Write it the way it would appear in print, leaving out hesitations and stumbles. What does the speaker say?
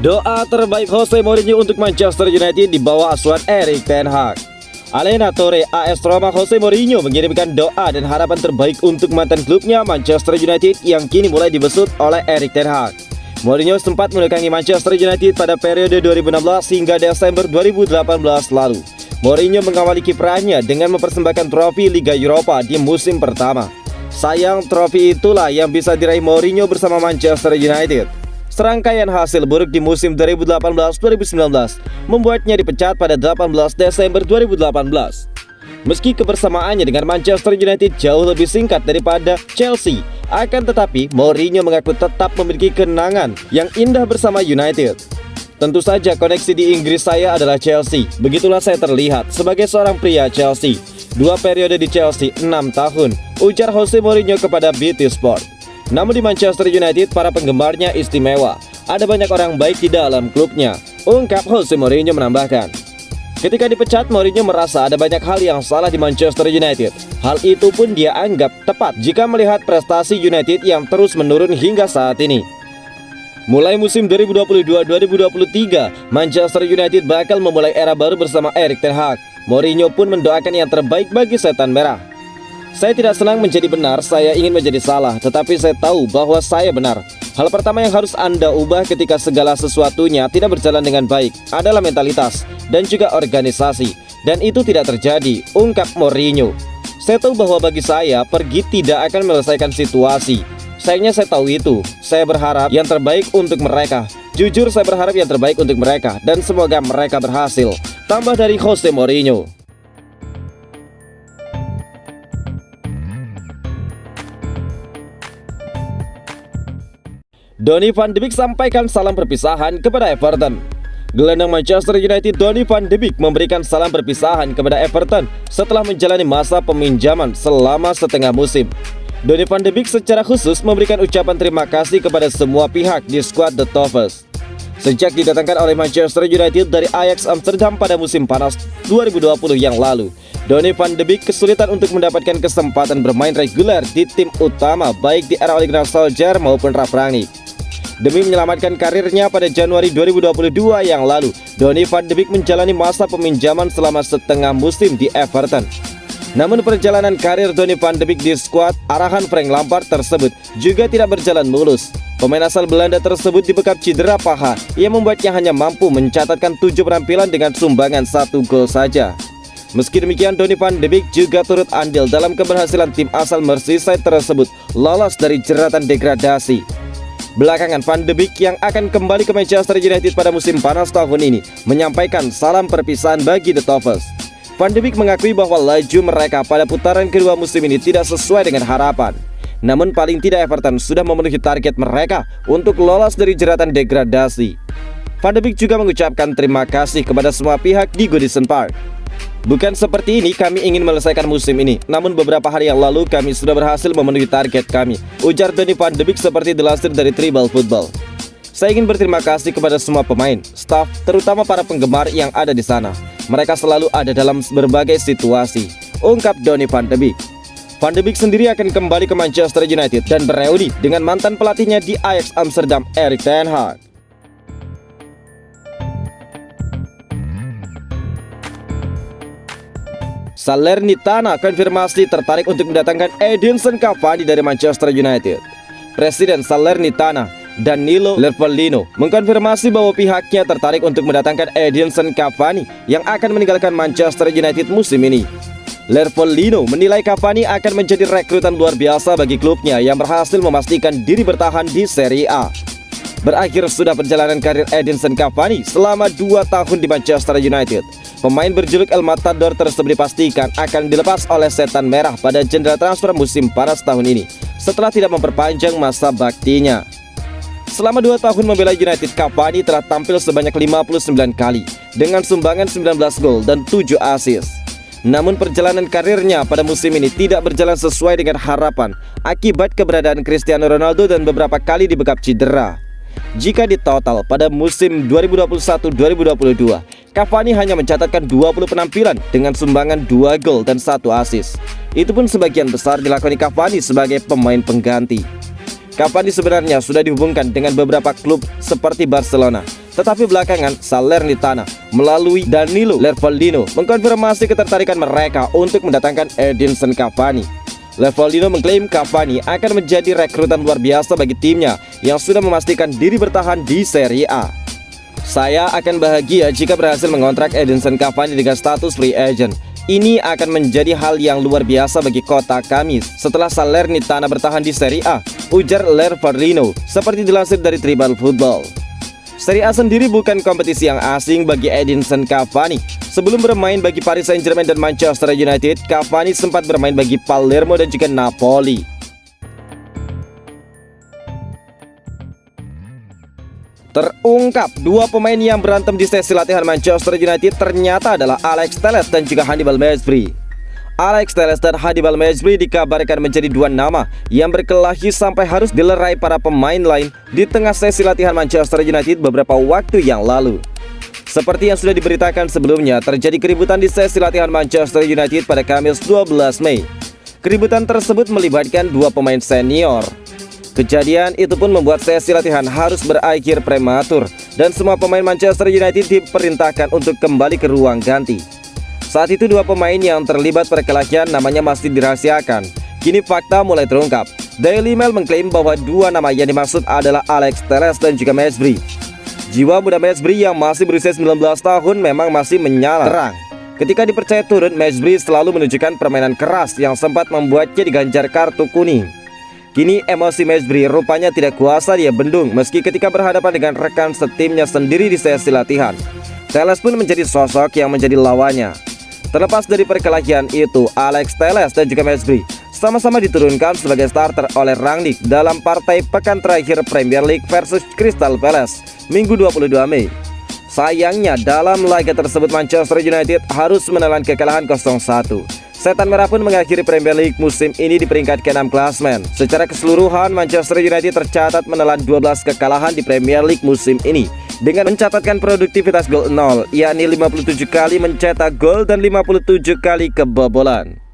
Doa terbaik Jose Mourinho untuk Manchester United di bawah asuhan Erik ten Hag. Allenatore AS Roma Jose Mourinho mengirimkan doa dan harapan terbaik untuk mantan klubnya Manchester United yang kini mulai dibesut oleh Erik ten Hag. Mourinho sempat menekangi Manchester United pada periode 2016 hingga Desember 2018 lalu. Mourinho mengawali kiprahnya dengan mempersembahkan trofi Liga Eropa di musim pertama. Sayang, trofi itulah yang bisa diraih Mourinho bersama Manchester United. Serangkaian hasil buruk di musim 2018-2019 membuatnya dipecat pada 18 Desember 2018. Meski kebersamaannya dengan Manchester United jauh lebih singkat daripada Chelsea, akan tetapi Mourinho mengaku tetap memiliki kenangan yang indah bersama United. Tentu saja koneksi di Inggris saya adalah Chelsea. Begitulah saya terlihat sebagai seorang pria Chelsea. 2 periode di Chelsea, 6 tahun, ujar Jose Mourinho kepada BT Sport. Namun di Manchester United, para penggemarnya istimewa. Ada banyak orang baik di dalam klubnya, ungkap Jose Mourinho menambahkan. Ketika dipecat, Mourinho merasa ada banyak hal yang salah di Manchester United. Hal itu pun dia anggap tepat jika melihat prestasi United yang terus menurun hingga saat ini. Mulai musim 2022-2023, Manchester United bakal memulai era baru bersama Erik ten Hag. Mourinho pun mendoakan yang terbaik bagi setan merah. Saya tidak senang menjadi benar, saya ingin menjadi salah, tetapi saya tahu bahwa saya benar. Hal pertama yang harus Anda ubah ketika segala sesuatunya tidak berjalan dengan baik adalah mentalitas dan juga organisasi. Dan itu tidak terjadi, ungkap Mourinho. Saya tahu bahwa bagi saya, pergi tidak akan menyelesaikan situasi. Sayangnya saya tahu itu. Saya berharap yang terbaik untuk mereka. Jujur saya berharap yang terbaik untuk mereka, dan semoga mereka berhasil. Tambah dari Jose Mourinho. Donny van de Beek sampaikan salam perpisahan kepada Everton. Gelandang Manchester United Donny van de Beek memberikan salam perpisahan kepada Everton setelah menjalani masa peminjaman selama setengah musim. Donny van de Beek secara khusus memberikan ucapan terima kasih kepada semua pihak di skuad The Toffees. Sejak didatangkan oleh Manchester United dari Ajax Amsterdam pada musim panas 2020 yang lalu, Donny van de Beek kesulitan untuk mendapatkan kesempatan bermain reguler di tim utama baik di era Ole Gunnar Solskjaer maupun Ralf Rangnick. Demi menyelamatkan karirnya pada Januari 2022 yang lalu, Donny van de Beek menjalani masa peminjaman selama setengah musim di Everton. Namun perjalanan karir Donny van de Beek di skuad arahan Frank Lampard tersebut juga tidak berjalan mulus. Pemain asal Belanda tersebut dibekap cedera paha yang membuatnya hanya mampu mencatatkan 7 penampilan dengan sumbangan 1 gol saja. Meski demikian, Donny van de Beek juga turut andil dalam keberhasilan tim asal Merseyside tersebut lolos dari jeratan degradasi. Belakangan, Van de Beek yang akan kembali ke Manchester United pada musim panas tahun ini menyampaikan salam perpisahan bagi The Toffees. Van de Beek mengakui bahwa laju mereka pada putaran kedua musim ini tidak sesuai dengan harapan. Namun paling tidak Everton sudah memenuhi target mereka untuk lolos dari jeratan degradasi. Van de Beek juga mengucapkan terima kasih kepada semua pihak di Goodison Park. Bukan seperti ini kami ingin menyelesaikan musim ini, namun beberapa hari yang lalu kami sudah berhasil memenuhi target kami, ujar Donny van de Beek seperti dilansir dari Tribal Football. Saya ingin berterima kasih kepada semua pemain, staf, terutama para penggemar yang ada di sana. Mereka selalu ada dalam berbagai situasi, ungkap Donny van de Beek. Van de Beek sendiri akan kembali ke Manchester United dan bereuni dengan mantan pelatihnya di Ajax Amsterdam, Erik ten Hag. Salernitana konfirmasi tertarik untuk mendatangkan Edinson Cavani dari Manchester United. Presiden Salernitana, Danilo Lervolino, mengkonfirmasi bahwa pihaknya tertarik untuk mendatangkan Edinson Cavani yang akan meninggalkan Manchester United musim ini. Lervolino menilai Cavani akan menjadi rekrutan luar biasa bagi klubnya yang berhasil memastikan diri bertahan di Serie A. Berakhir sudah perjalanan karir Edinson Cavani selama 2 tahun di Manchester United. Pemain berjuluk El Matador tersebut dipastikan akan dilepas oleh setan merah pada jendela transfer musim panas tahun ini setelah tidak memperpanjang masa baktinya. Selama 2 tahun membela United, Cavani telah tampil sebanyak 59 kali dengan sumbangan 19 gol dan 7 assist. Namun perjalanan karirnya pada musim ini tidak berjalan sesuai dengan harapan akibat keberadaan Cristiano Ronaldo dan beberapa kali dibekap cedera. Jika ditotal pada musim 2021-2022, Cavani hanya mencatatkan 20 penampilan dengan sumbangan 2 gol dan 1 assist. Itu pun sebagian besar dilakoni Cavani sebagai pemain pengganti. Cavani sebenarnya sudah dihubungkan dengan beberapa klub seperti Barcelona, tetapi belakangan Salernitana melalui Danilo Lervoldino mengkonfirmasi ketertarikan mereka untuk mendatangkan Edinson Cavani. Lervoldino mengklaim Cavani akan menjadi rekrutan luar biasa bagi timnya yang sudah memastikan diri bertahan di Serie A. Saya akan bahagia jika berhasil mengontrak Edinson Cavani dengan status free agent. Ini akan menjadi hal yang luar biasa bagi kota kami setelah Salernitana bertahan di Serie A, ujar Lervoldino, seperti dilansir dari Tribal Football. Serie A sendiri bukan kompetisi yang asing bagi Edinson Cavani. Sebelum bermain bagi Paris Saint-Germain dan Manchester United, Cavani sempat bermain bagi Palermo dan juga Napoli. Terungkap dua pemain yang berantem di sesi latihan Manchester United ternyata adalah Alex Telles dan juga Hannibal Mejbri. Alex Telles dan Hannibal Mejbri dikabarkan menjadi dua nama yang berkelahi sampai harus dilerai para pemain lain di tengah sesi latihan Manchester United beberapa waktu yang lalu. Seperti yang sudah diberitakan sebelumnya, terjadi keributan di sesi latihan Manchester United pada Kamis 12 Mei. Keributan tersebut melibatkan dua pemain senior. Kejadian itu pun membuat sesi latihan harus berakhir prematur dan semua pemain Manchester United diperintahkan untuk kembali ke ruang ganti. Saat itu dua pemain yang terlibat perkelahian namanya masih dirahasiakan. Kini fakta mulai terungkap. Daily Mail mengklaim bahwa dua nama yang dimaksud adalah Alex Telles dan juga Mejbri. Jiwa muda Mejbri yang masih berusia 19 tahun memang masih menyala terang. Ketika dipercaya turun, Mejbri selalu menunjukkan permainan keras yang sempat membuatnya diganjar kartu kuning. Kini emosi Mejbri rupanya tidak kuasa dia bendung meski ketika berhadapan dengan rekan setimnya sendiri di sesi latihan. Telles pun menjadi sosok yang menjadi lawannya. Terlepas dari perkelahian itu, Alex Telles dan juga Mejbri sama-sama diturunkan sebagai starter oleh Rangnick dalam partai pekan terakhir Premier League versus Crystal Palace Minggu 22 Mei. Sayangnya dalam laga tersebut Manchester United harus menelan kekalahan 0-1. Setan Merah pun mengakhiri Premier League musim ini di peringkat ke-6 klasemen. Secara keseluruhan Manchester United tercatat menelan 12 kekalahan di Premier League musim ini dengan mencatatkan produktivitas gol 0, yakni 57 kali mencetak gol dan 57 kali kebobolan.